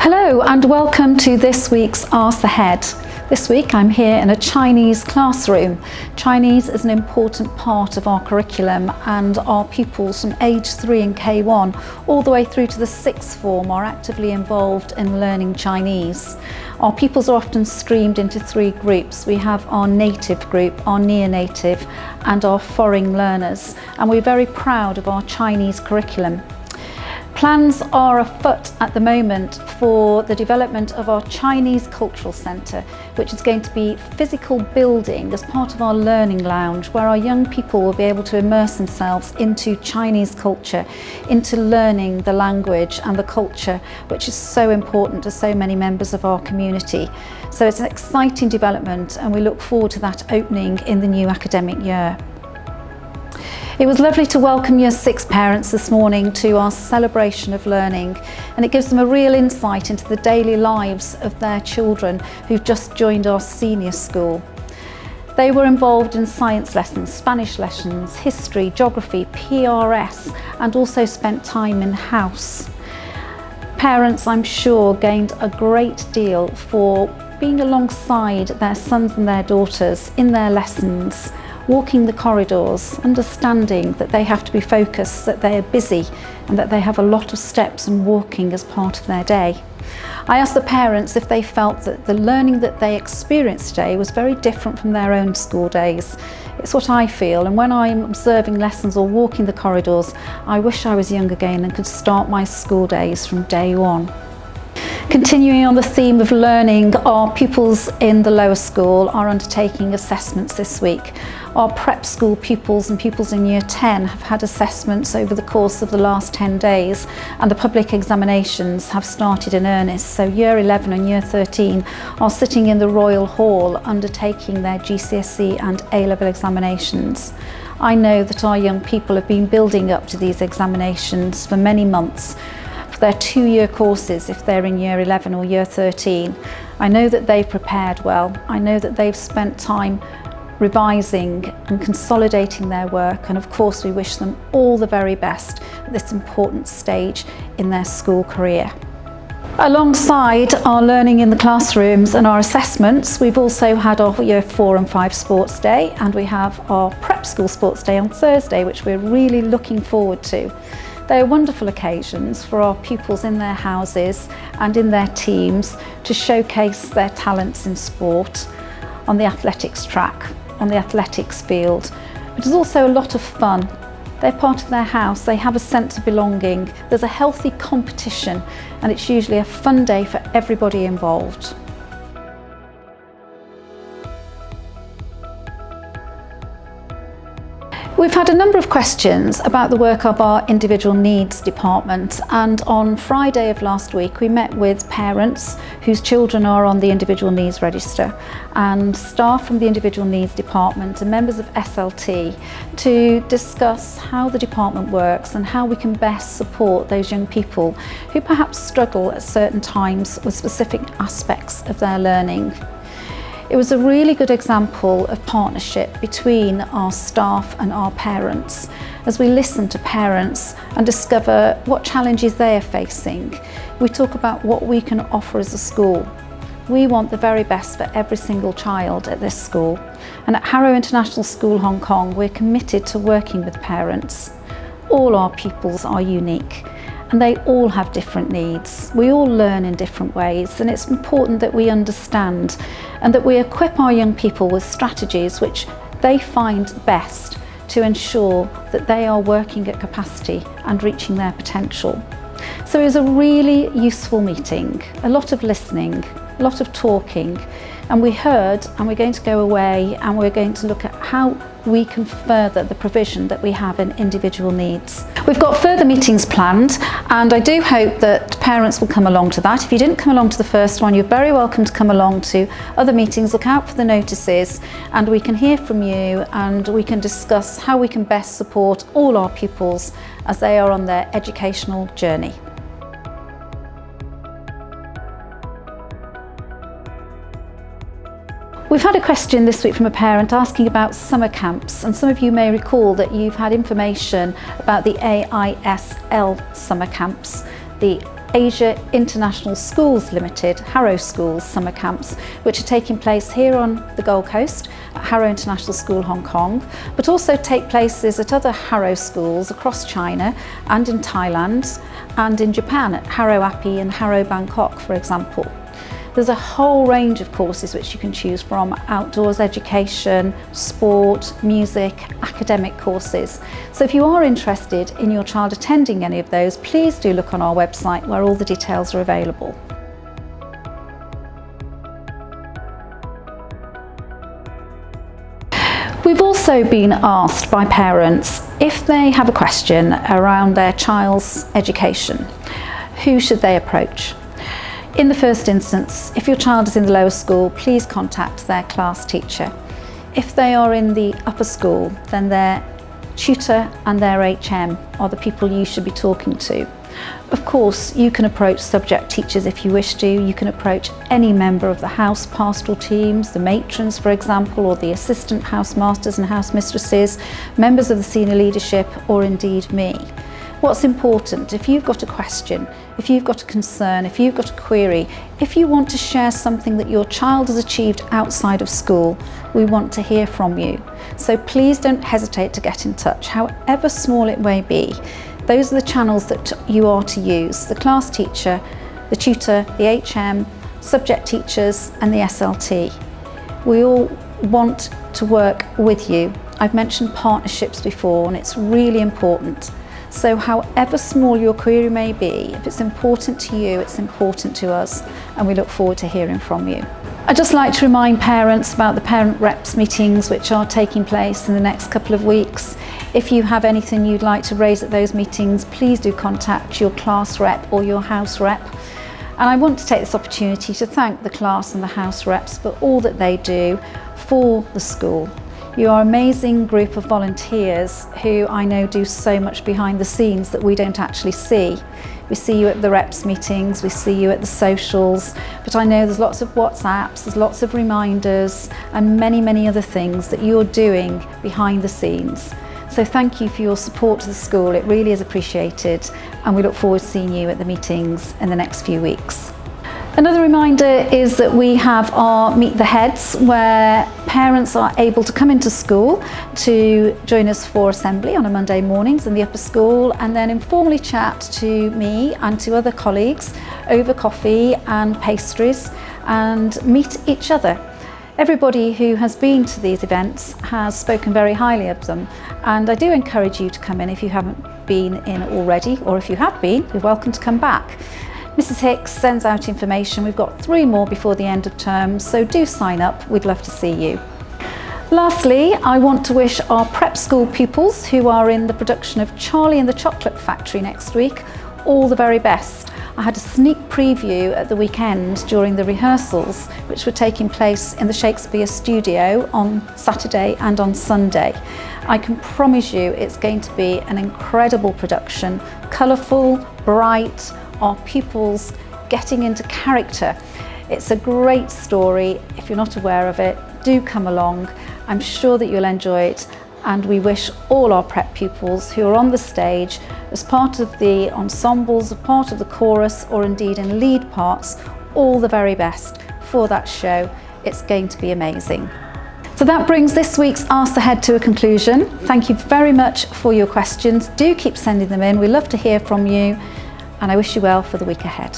Hello and welcome to this week's Ask the Head. This week I'm here in a Chinese classroom. Chinese is an important part of our curriculum and our pupils from age 3 in K1 all the way through to the 6th form are actively involved in learning Chinese. Our pupils are often streamed into 3 groups. We have our native group, our near-native and our foreign learners, and we're very proud of our Chinese curriculum. Plans are afoot at the moment for the development of our Chinese Cultural Centre, which is going to be physical building as part of our learning lounge, where our young people will be able to immerse themselves into Chinese culture, into learning the language and the culture, which is so important to so many members of our community. So it's an exciting development and we look forward to that opening in the new academic year. It was lovely to welcome Year 6 parents this morning to our celebration of learning, and it gives them a real insight into the daily lives of their children who've just joined our senior school. They were involved in science lessons, Spanish lessons, history, geography, PRS, and also spent time in house. Parents, I'm sure, gained a great deal for being alongside their sons and their daughters in their lessons, walking the corridors, understanding that they have to be focused, that they are busy and that they have a lot of steps and walking as part of their day. I asked the parents if they felt that the learning that they experienced today was very different from their own school days. It's what I feel, and when I'm observing lessons or walking the corridors, I wish I was young again and could start my school days from day one. Continuing on the theme of learning, our pupils in the lower school are undertaking assessments this week. Our prep school pupils and pupils in Year 10 have had assessments over the course of the last 10 days, and the public examinations have started in earnest. So Year 11 and Year 13 are sitting in the Royal Hall undertaking their GCSE and A-level examinations. I know that our young people have been building up to these examinations for many months. Their 2-year courses if they're in Year 11 or Year 13. I know that they've prepared well. I know that they've spent time revising and consolidating their work, and of course we wish them all the very best at this important stage in their school career. Alongside our learning in the classrooms and our assessments, we've also had our Year 4 and 5 Sports Day, and we have our Prep School Sports Day on Thursday, which we're really looking forward to. They are wonderful occasions for our pupils in their houses and in their teams to showcase their talents in sport, on the athletics track, on the athletics field. But there's also a lot of fun. They're part of their house, they have a sense of belonging, there's a healthy competition, and it's usually a fun day for everybody involved. We've had a number of questions about the work of our individual needs department, and on Friday of last week we met with parents whose children are on the individual needs register and staff from the individual needs department and members of SLT to discuss how the department works and how we can best support those young people who perhaps struggle at certain times with specific aspects of their learning. It was a really good example of partnership between our staff and our parents as we listen to parents and discover what challenges they are facing. We talk about what we can offer as a school. We want the very best for every single child at this school, and at Harrow International School Hong Kong we're committed to working with parents. All our pupils are unique and they all have different needs. We all learn in different ways, and it's important that we understand and that we equip our young people with strategies which they find best to ensure that they are working at capacity and reaching their potential. So it was a really useful meeting, a lot of listening, a lot of talking, and we heard, and we're going to go away and we're going to look at how we can further the provision that we have in individual needs. We've got further meetings planned, and I do hope that parents will come along to that. If you didn't come along to the first one, you're very welcome to come along to other meetings. Look out for the notices and we can hear from you and we can discuss how we can best support all our pupils as they are on their educational journey. We've had a question this week from a parent asking about summer camps, and some of you may recall that you've had information about the AISL summer camps, the Asia International Schools Limited, Harrow Schools summer camps, which are taking place here on the Gold Coast at Harrow International School, Hong Kong, but also take places at other Harrow schools across China and in Thailand and in Japan at Harrow Appy and Harrow Bangkok, for example. There's a whole range of courses which you can choose from: outdoors education, sport, music, academic courses. So if you are interested in your child attending any of those, please do look on our website where all the details are available. We've also been asked by parents if they have a question around their child's education, who should they approach? In the first instance, if your child is in the lower school, please contact their class teacher. If they are in the upper school, then their tutor and their HM are the people you should be talking to. Of course, you can approach subject teachers if you wish to. You can approach any member of the house pastoral teams, the matrons, for example, or the assistant housemasters and housemistresses, members of the senior leadership, or indeed me. What's important, if you've got a question, if you've got a concern, if you've got a query, if you want to share something that your child has achieved outside of school, we want to hear from you. So please don't hesitate to get in touch, however small it may be. Those are the channels that you are to use: the class teacher, the tutor, the HM, subject teachers and the SLT. We all want to work with you. I've mentioned partnerships before, and it's really important. So however small your query may be, if it's important to you, it's important to us, and we look forward to hearing from you. I'd just like to remind parents about the parent reps meetings which are taking place in the next couple of weeks. If you have anything you'd like to raise at those meetings, please do contact your class rep or your house rep. And I want to take this opportunity to thank the class and the house reps for all that they do for the school. You are an amazing group of volunteers who I know do so much behind the scenes that we don't actually see. We see you at the reps meetings, we see you at the socials, but I know there's lots of WhatsApps, there's lots of reminders and many other things that you're doing behind the scenes. So thank you for your support to the school, it really is appreciated, and we look forward to seeing you at the meetings in the next few weeks. Another reminder is that we have our Meet the Heads, where parents are able to come into school to join us for assembly on a Monday mornings in the upper school, and then informally chat to me and to other colleagues over coffee and pastries and meet each other. Everybody who has been to these events has spoken very highly of them, and I do encourage you to come in if you haven't been in already, or if you have been, you're welcome to come back. Mrs Hicks sends out information. We've got 3 more before the end of term, so do sign up. We'd love to see you. Lastly, I want to wish our prep school pupils who are in the production of Charlie and the Chocolate Factory next week all the very best. I had a sneak preview at the weekend during the rehearsals, which were taking place in the Shakespeare studio on Saturday and on Sunday. I can promise you it's going to be an incredible production, colourful, bright, our pupils getting into character. It's a great story. If you're not aware of it, do come along. I'm sure that you'll enjoy it, and we wish all our prep pupils who are on the stage as part of the ensembles, as part of the chorus, or indeed in lead parts, all the very best for that show. It's going to be amazing. So that brings this week's Ask the Head to a conclusion. Thank you very much for your questions. Do keep sending them in. We love to hear from you, and I wish you well for the week ahead.